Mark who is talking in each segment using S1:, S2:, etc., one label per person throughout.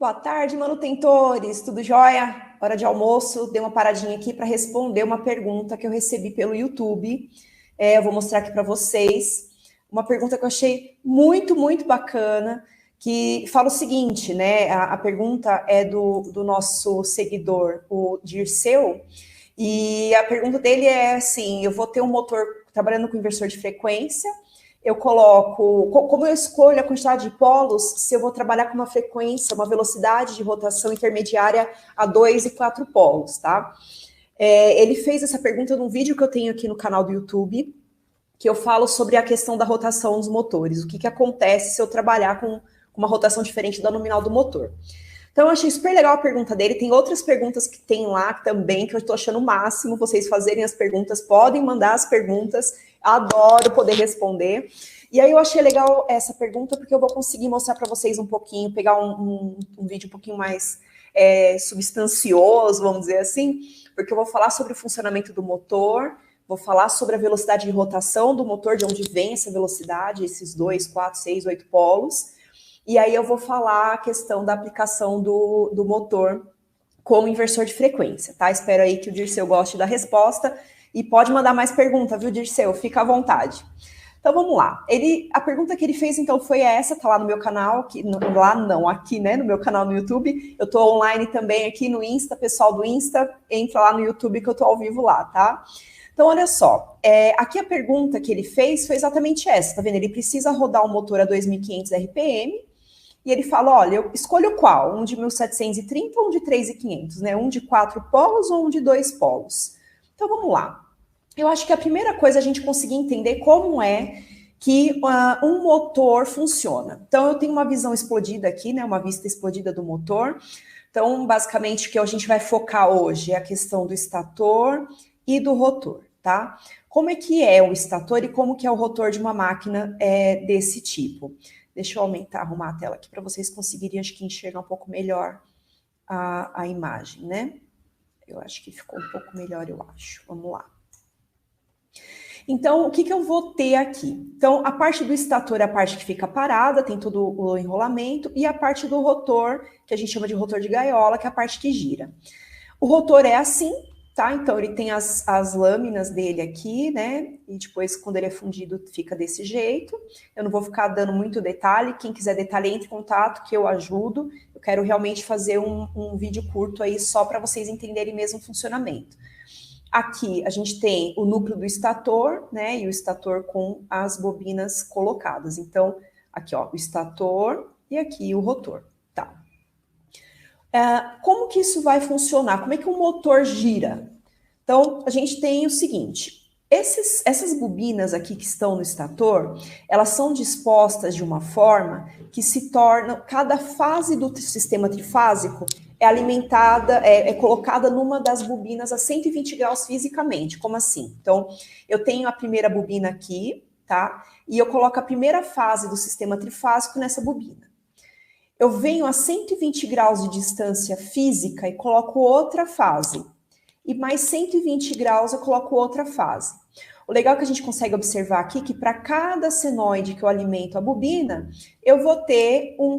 S1: Boa tarde, manutentores, tudo jóia? Hora de almoço, dei uma paradinha aqui para responder uma pergunta que eu recebi pelo YouTube. Eu vou mostrar aqui para vocês uma pergunta que eu achei muito bacana, que fala o seguinte, né? A pergunta é do nosso seguidor, o Dirceu, e a pergunta dele é assim: eu vou ter um motor trabalhando com inversor de frequência. Eu coloco, como eu escolho a quantidade de polos, se eu vou trabalhar com uma frequência, uma velocidade de rotação intermediária a 2 e 4 polos, tá? Ele fez essa pergunta num vídeo que eu tenho aqui no canal do YouTube, que eu falo sobre a questão da rotação dos motores, o que acontece se eu trabalhar com uma rotação diferente da nominal do motor. Então, eu achei super legal a pergunta dele. Tem outras perguntas que tem lá também, que eu estou achando o máximo vocês fazerem as perguntas. Podem mandar as perguntas. Adoro poder responder. E aí eu achei legal essa pergunta, porque eu vou conseguir mostrar para vocês um pouquinho, pegar um vídeo um pouquinho mais substancioso, vamos dizer assim, porque eu vou falar sobre o funcionamento do motor, vou falar sobre a velocidade de rotação do motor, de onde vem essa velocidade, esses 2, 4, 6, 8 polos. E aí eu vou falar a questão da aplicação do motor como inversor de frequência, tá? Espero aí que o Dirceu goste da resposta e pode mandar mais pergunta, viu, Dirceu? Fica à vontade. Então vamos lá. A pergunta que ele fez então foi essa, tá lá no meu canal, aqui, né, no meu canal no YouTube. Eu tô online também aqui no Insta, pessoal do Insta, entra lá no YouTube que eu tô ao vivo lá, tá? Então, olha só, aqui a pergunta que ele fez foi exatamente essa, tá vendo? Ele precisa rodar um motor a 2.500 RPM, e ele fala, olha, eu escolho qual? Um de 1.730 ou um de 3.500, né? Um de 4 polos ou um de 2 polos? Então, vamos lá. Eu acho que a primeira coisa é a gente conseguir entender como é que um motor funciona. Então, eu tenho uma visão explodida aqui, né? Uma vista explodida do motor. Então, basicamente, o que a gente vai focar hoje é a questão do estator e do rotor, tá? Como é que é o estator e como que é o rotor de uma máquina desse tipo? Deixa eu arrumar a tela aqui para vocês conseguirem, acho que enxergar um pouco melhor a imagem, né? Eu acho que ficou um pouco melhor, eu acho. Vamos lá. Então, o que eu vou ter aqui? Então, a parte do estator é a parte que fica parada, tem todo o enrolamento, e a parte do rotor, que a gente chama de rotor de gaiola, que é a parte que gira. O rotor é assim, tá? Então, ele tem as lâminas dele aqui, né? E depois, quando ele é fundido, fica desse jeito. Eu não vou ficar dando muito detalhe. Quem quiser detalhe, entre em contato, que eu ajudo. Eu quero realmente fazer um vídeo curto aí, só para vocês entenderem mesmo o funcionamento. Aqui, a gente tem o núcleo do estator, né? E o estator com as bobinas colocadas. Então, aqui, ó, o estator e aqui o rotor. Como que isso vai funcionar? Como é que o motor gira? Então, a gente tem o seguinte, essas bobinas aqui que estão no estator, elas são dispostas de uma forma que se torna, cada fase do sistema trifásico é alimentada, é colocada numa das bobinas a 120 graus fisicamente. Como assim? Então, eu tenho a primeira bobina aqui, tá? E eu coloco a primeira fase do sistema trifásico nessa bobina. Eu venho a 120 graus de distância física e coloco outra fase. E mais 120 graus eu coloco outra fase. O legal é que a gente consegue observar aqui que para cada senoide que eu alimento a bobina, eu vou ter um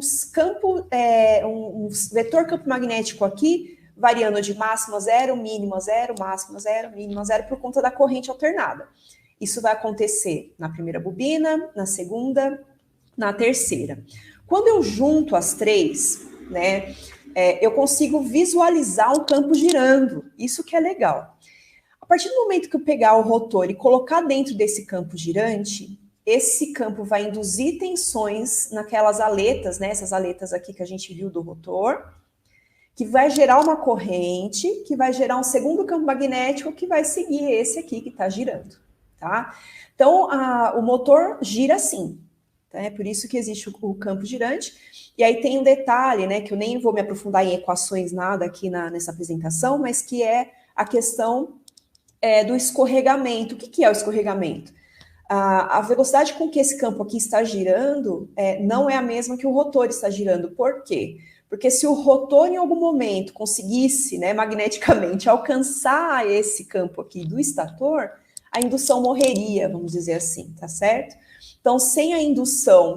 S1: vetor campo magnético aqui, variando de máximo a zero, mínimo a zero, máximo a zero, mínimo a zero, por conta da corrente alternada. Isso vai acontecer na primeira bobina, na segunda, na terceira. Quando eu junto as três, né, eu consigo visualizar um campo girando. Isso que é legal. A partir do momento que eu pegar o rotor e colocar dentro desse campo girante, esse campo vai induzir tensões naquelas aletas, né, essas aletas aqui que a gente viu do rotor, que vai gerar uma corrente, que vai gerar um segundo campo magnético que vai seguir esse aqui que está girando, tá? Então, o motor gira assim. É por isso que existe o campo girante. E aí tem um detalhe, né, que eu nem vou me aprofundar em equações nada aqui nessa apresentação, mas que é a questão do escorregamento. O que é o escorregamento? A velocidade com que esse campo aqui está girando não é a mesma que o rotor está girando. Por quê? Porque se o rotor em algum momento conseguisse, né, magneticamente alcançar esse campo aqui do estator, a indução morreria, vamos dizer assim, tá certo? Então, sem a indução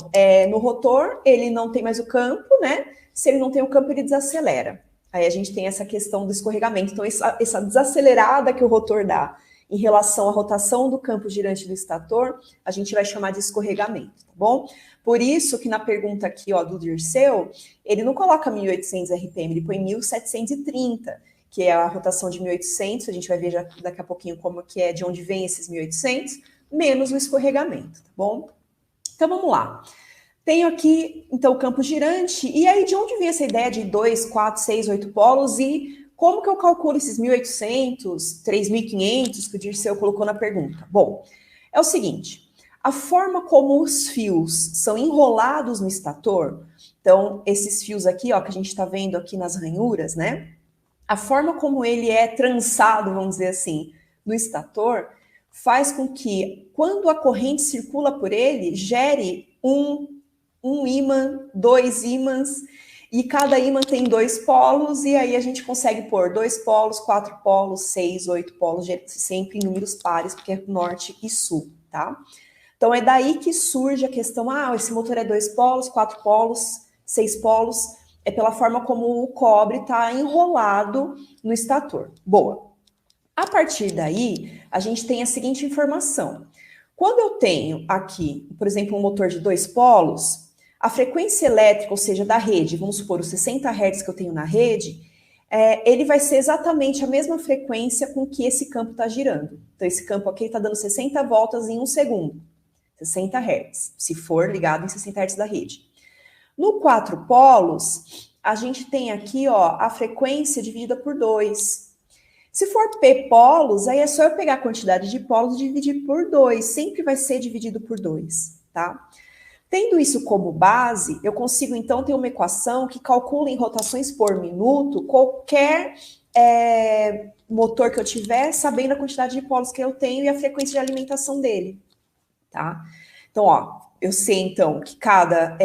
S1: no rotor, ele não tem mais o campo, né? Se ele não tem o campo, ele desacelera. Aí a gente tem essa questão do escorregamento. Então, essa desacelerada que o rotor dá em relação à rotação do campo girante do estator, a gente vai chamar de escorregamento, tá bom? Por isso que na pergunta aqui, ó, do Dirceu, ele não coloca 1.800 RPM, ele põe 1.730, que é a rotação de 1.800, a gente vai ver já daqui a pouquinho como que é, de onde vem esses 1.800, menos o escorregamento, tá bom? Então, vamos lá. Tenho aqui, então, o campo girante, e aí de onde vem essa ideia de 2, 4, 6, 8 polos, e como que eu calculo esses 1.800, 3.500 que o Dirceu colocou na pergunta? Bom, é o seguinte, a forma como os fios são enrolados no estator, então, esses fios aqui, ó, que a gente está vendo aqui nas ranhuras, né? A forma como ele é trançado, vamos dizer assim, no estator, faz com que, quando a corrente circula por ele, gere um ímã, 2 ímãs, e cada ímã tem 2 polos, e aí a gente consegue pôr 2 polos, 4 polos, 6, 8 polos, sempre em números pares, porque é norte e sul, tá? Então é daí que surge a questão, esse motor é 2 polos, 4 polos, 6 polos, é pela forma como o cobre está enrolado no estator. Boa. A partir daí, a gente tem a seguinte informação. Quando eu tenho aqui, por exemplo, um motor de 2 polos, a frequência elétrica, ou seja, da rede, vamos supor, os 60 Hz que eu tenho na rede, ele vai ser exatamente a mesma frequência com que esse campo está girando. Então, esse campo aqui está dando 60 voltas em 1 segundo. 60 Hz, se for ligado em 60 Hz da rede. No 4 polos, a gente tem aqui, ó, a frequência dividida por 2. Se for P polos, aí é só eu pegar a quantidade de polos e dividir por 2. Sempre vai ser dividido por 2, tá? Tendo isso como base, eu consigo, então, ter uma equação que calcula em rotações por minuto qualquer motor que eu tiver, sabendo a quantidade de polos que eu tenho e a frequência de alimentação dele, tá? Então, ó, eu sei, então, que cada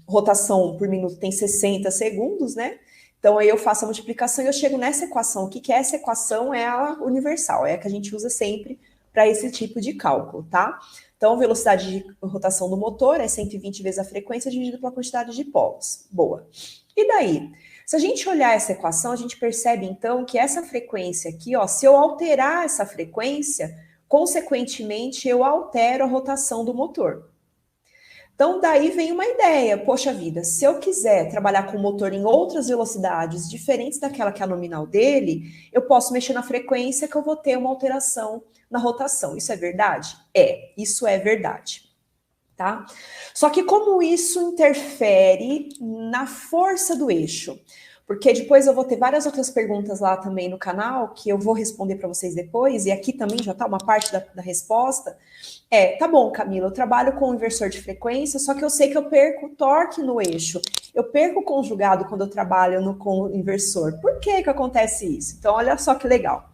S1: rotação por minuto tem 60 segundos, né? Então, aí eu faço a multiplicação e eu chego nessa equação. O que é essa equação? É a universal, é a que a gente usa sempre para esse tipo de cálculo, tá? Então, velocidade de rotação do motor é 120 vezes a frequência dividido pela quantidade de polos. Boa. E daí? Se a gente olhar essa equação, a gente percebe, então, que essa frequência aqui, ó, se eu alterar essa frequência, consequentemente, eu altero a rotação do motor. Então, daí vem uma ideia, poxa vida, se eu quiser trabalhar com o motor em outras velocidades diferentes daquela que é a nominal dele, eu posso mexer na frequência que eu vou ter uma alteração na rotação. Isso é verdade? Isso é verdade, tá? Só que como isso interfere na força do eixo? Porque depois eu vou ter várias outras perguntas lá também no canal, que eu vou responder para vocês depois, e aqui também já está uma parte da resposta. Tá bom, Camila, eu trabalho com inversor de frequência, só que eu sei que eu perco torque no eixo. Eu perco conjugado quando eu trabalho com o inversor. Por que acontece isso? Então, olha só que legal.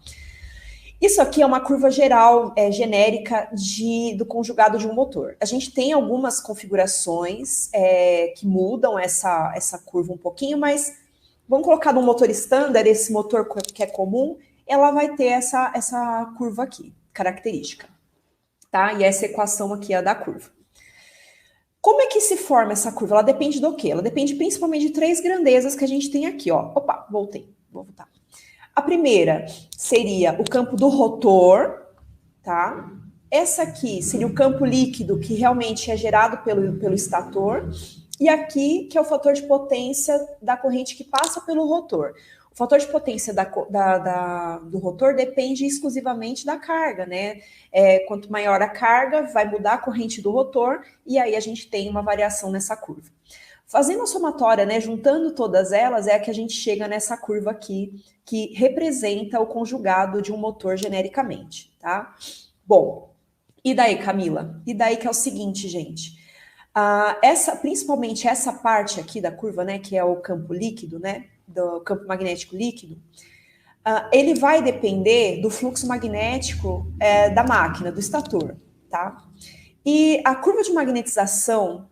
S1: Isso aqui é uma curva geral, genérica do conjugado de um motor. A gente tem algumas configurações que mudam essa curva um pouquinho, mas vamos colocar no motor standard, esse motor que é comum, ela vai ter essa curva aqui, característica. Tá? E essa equação aqui é a da curva. Como é que se forma essa curva? Ela depende do quê? Ela depende principalmente de 3 grandezas que a gente tem aqui, ó. Opa, voltei. Vou voltar. A primeira seria o campo do rotor, tá? Essa aqui seria o campo líquido, que realmente é gerado pelo estator. E aqui, que é o fator de potência da corrente que passa pelo rotor. O fator de potência do rotor depende exclusivamente da carga, né? Quanto maior a carga, vai mudar a corrente do rotor, e aí a gente tem uma variação nessa curva. Fazendo a somatória, né, juntando todas elas, é a que a gente chega nessa curva aqui, que representa o conjugado de um motor genericamente, tá? Bom, e daí, Camila? E daí que é o seguinte, gente. Principalmente essa parte aqui da curva, né, que é o campo líquido, né, do campo magnético líquido, ele vai depender do fluxo magnético da máquina, do estator, tá? E a curva de magnetização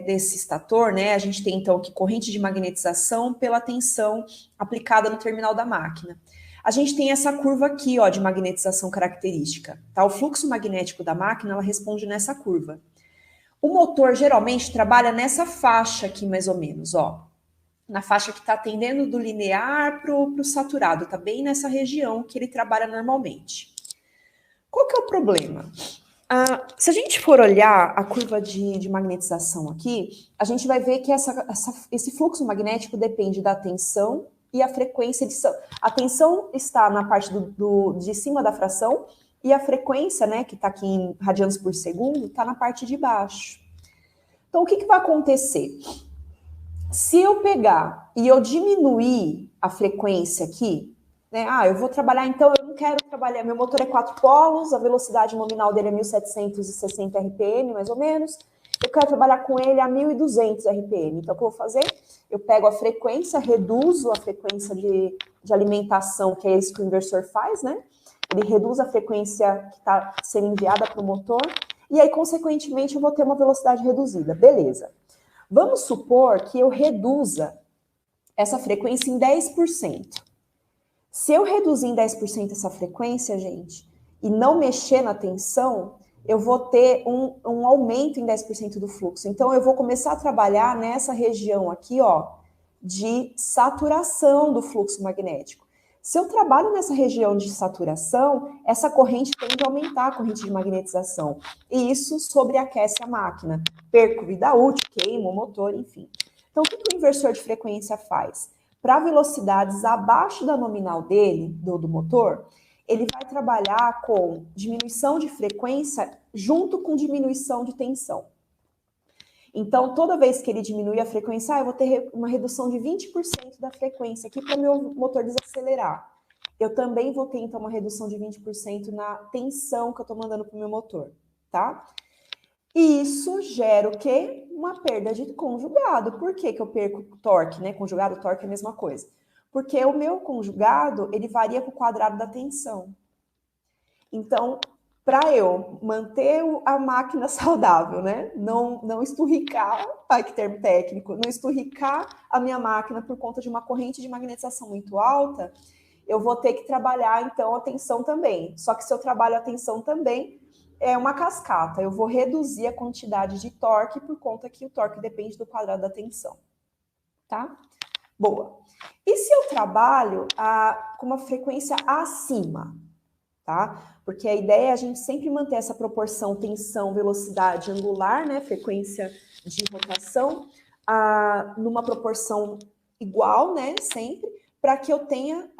S1: desse estator, né, a gente tem então aqui corrente de magnetização pela tensão aplicada no terminal da máquina. A gente tem essa curva aqui, ó, de magnetização característica, tá? O fluxo magnético da máquina, ela responde nessa curva. O motor geralmente trabalha nessa faixa aqui, mais ou menos, ó. Na faixa que está atendendo do linear para o saturado, tá bem nessa região que ele trabalha normalmente. Qual que é o problema? Se a gente for olhar a curva de magnetização aqui, a gente vai ver que esse fluxo magnético depende da tensão e a frequência de... A tensão está na parte de cima da fração e a frequência, né, que está aqui em radianos por segundo, está na parte de baixo. Então, o que vai acontecer? Se eu pegar e eu diminuir a frequência aqui, né? Eu vou trabalhar, então, eu não quero trabalhar, meu motor é 4 polos, a velocidade nominal dele é 1760 RPM, mais ou menos. Eu quero trabalhar com ele a 1200 RPM. Então, o que eu vou fazer? Eu pego a frequência, reduzo a frequência de alimentação, que é isso que o inversor faz, né? Ele reduz a frequência que está sendo enviada para o motor, e aí, consequentemente, eu vou ter uma velocidade reduzida. Beleza. Vamos supor que eu reduza essa frequência em 10%. Se eu reduzir em 10% essa frequência, gente, e não mexer na tensão, eu vou ter um aumento em 10% do fluxo. Então, eu vou começar a trabalhar nessa região aqui, ó, de saturação do fluxo magnético. Se eu trabalho nessa região de saturação, essa corrente tende a aumentar a corrente de magnetização. E isso sobreaquece a máquina. Perco vida útil, queimo o motor, enfim. Então, o que o inversor de frequência faz? Para velocidades abaixo da nominal dele, do motor, ele vai trabalhar com diminuição de frequência junto com diminuição de tensão. Então, toda vez que ele diminui a frequência, eu vou ter uma redução de 20% da frequência aqui para o meu motor desacelerar. Eu também vou ter, então, uma redução de 20% na tensão que eu estou mandando para o meu motor, tá? E isso gera o quê? Uma perda de conjugado. Por que eu perco torque, né? Conjugado, torque é a mesma coisa. Porque o meu conjugado, ele varia com o quadrado da tensão. Então, para eu manter a máquina saudável, né? Não esturricar, ai que termo técnico, não esturricar a minha máquina por conta de uma corrente de magnetização muito alta, eu vou ter que trabalhar, então, a tensão também. Só que se eu trabalho a tensão também, é uma cascata. Eu vou reduzir a quantidade de torque por conta que o torque depende do quadrado da tensão. Tá? Boa. E se eu trabalho com uma frequência acima? Tá? Porque a ideia é a gente sempre manter essa proporção tensão, velocidade angular, né? Frequência de rotação, numa proporção igual, né? Sempre, para que eu tenha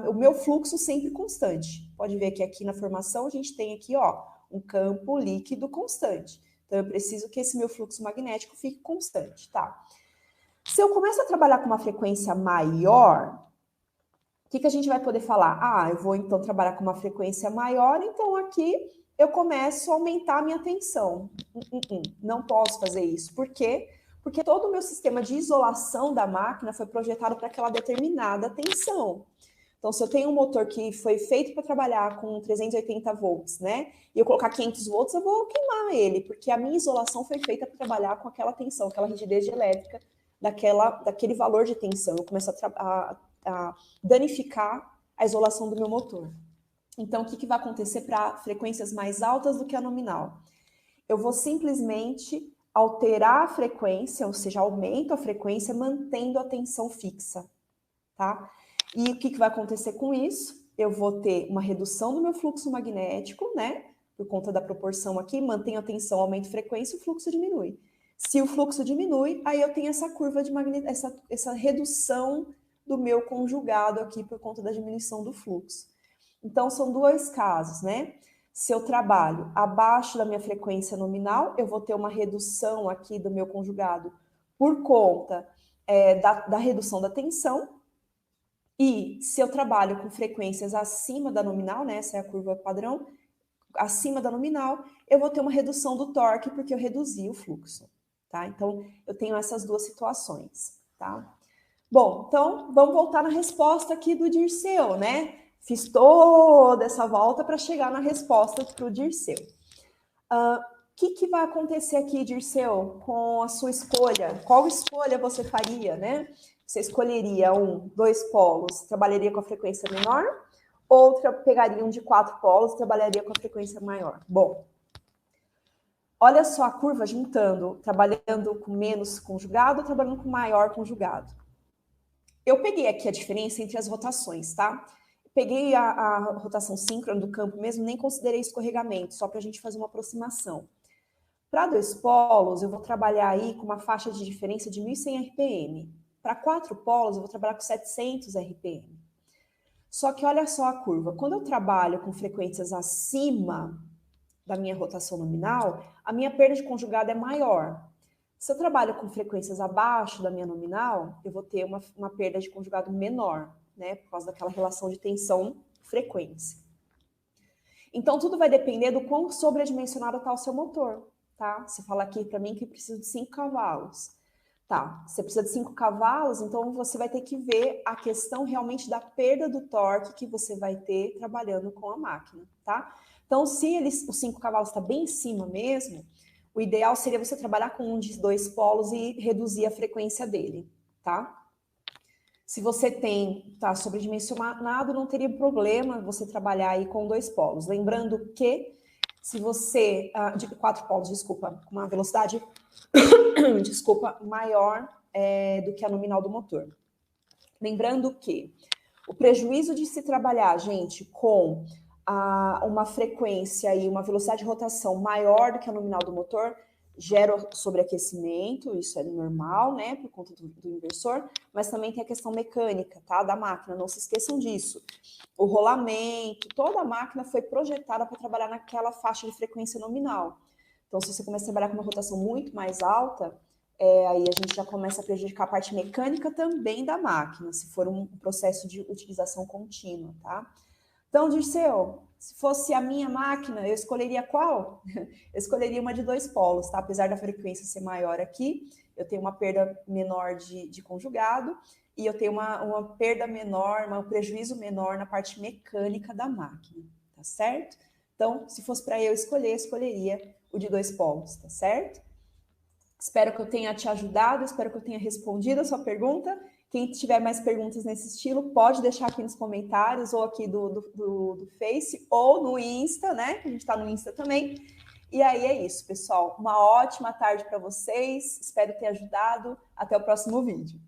S1: o meu fluxo sempre constante. Pode ver que aqui na formação a gente tem aqui, ó, um campo líquido constante. Então, eu preciso que esse meu fluxo magnético fique constante, tá? Se eu começo a trabalhar com uma frequência maior, o que a gente vai poder falar? Eu vou então trabalhar com uma frequência maior, então aqui eu começo a aumentar a minha tensão. Não posso fazer isso. Por quê? Porque todo o meu sistema de isolação da máquina foi projetado para aquela determinada tensão. Então, se eu tenho um motor que foi feito para trabalhar com 380 volts, né? E eu colocar 500 volts, eu vou queimar ele, porque a minha isolação foi feita para trabalhar com aquela tensão, aquela rigidez elétrica, daquele valor de tensão. Eu começo a danificar a isolação do meu motor. Então, o que vai acontecer para frequências mais altas do que a nominal? Eu vou simplesmente alterar a frequência, ou seja, aumento a frequência, mantendo a tensão fixa, tá? E o que vai acontecer com isso? Eu vou ter uma redução do meu fluxo magnético, né? Por conta da proporção aqui, mantenho a tensão, aumento a frequência, o fluxo diminui. Se o fluxo diminui, aí eu tenho essa curva de essa redução do meu conjugado aqui por conta da diminuição do fluxo. Então, são dois casos, né? Se eu trabalho abaixo da minha frequência nominal, eu vou ter uma redução aqui do meu conjugado por conta da redução da tensão. E se eu trabalho com frequências acima da nominal, né? Essa é a curva padrão, acima da nominal, eu vou ter uma redução do torque porque eu reduzi o fluxo, tá? Então, eu tenho essas duas situações, tá? Bom, então, vamos voltar na resposta aqui do Dirceu, né? Fiz toda essa volta para chegar na resposta para o Dirceu. O que vai acontecer aqui, Dirceu, com a sua escolha? Qual escolha você faria, né? Você escolheria 2 polos, trabalharia com a frequência menor, ou pegaria um de 4 polos, trabalharia com a frequência maior? Bom, Olha só a curva juntando, trabalhando com menos conjugado, trabalhando com maior conjugado. Eu peguei aqui a diferença entre as rotações, tá? Peguei a rotação síncrona do campo mesmo, nem considerei escorregamento, só para a gente fazer uma aproximação. Para 2 polos, eu vou trabalhar aí com uma faixa de diferença de 1.100 RPM. Para 4 polos, eu vou trabalhar com 700 RPM. Só que olha só a curva. Quando eu trabalho com frequências acima da minha rotação nominal, a minha perda de conjugado é maior. Se eu trabalho com frequências abaixo da minha nominal, eu vou ter uma perda de conjugado menor, né? Por causa daquela relação de tensão-frequência. Então, tudo vai depender do quão sobredimensionado está o seu motor, tá? Você fala aqui para mim que precisa de 5 cavalos. Tá, você precisa de 5 cavalos, então você vai ter que ver a questão realmente da perda do torque que você vai ter trabalhando com a máquina, tá? Então, se os 5 cavalos está bem em cima mesmo, o ideal seria você trabalhar com um de 2 polos e reduzir a frequência dele, tá? Se você tá sobredimensionado, não teria problema você trabalhar aí com 2 polos. Lembrando que se você, de 4 polos, desculpa, com uma velocidade, desculpa, maior do que a nominal do motor. Lembrando que o prejuízo de se trabalhar, gente, com uma frequência e uma velocidade de rotação maior do que a nominal do motor, gera sobreaquecimento, isso é normal, né, por conta do inversor, mas também tem a questão mecânica, tá, da máquina, não se esqueçam disso. O rolamento, toda a máquina foi projetada para trabalhar naquela faixa de frequência nominal. Então, se você começa a trabalhar com uma rotação muito mais alta, aí a gente já começa a prejudicar a parte mecânica também da máquina, se for um processo de utilização contínua, tá? Então, Dirceu, se fosse a minha máquina, eu escolheria qual? Eu escolheria uma de 2 polos, tá? Apesar da frequência ser maior aqui, eu tenho uma perda menor de conjugado e eu tenho uma perda menor, um prejuízo menor na parte mecânica da máquina, tá certo? Então, se fosse para eu escolher, escolheria o de 2 polos, tá certo? Espero que eu tenha te ajudado, espero que eu tenha respondido a sua pergunta. Quem tiver mais perguntas nesse estilo, pode deixar aqui nos comentários, ou aqui do Face, ou no Insta, né? A gente está no Insta também. E aí é isso, pessoal. Uma ótima tarde para vocês. Espero ter ajudado. Até o próximo vídeo.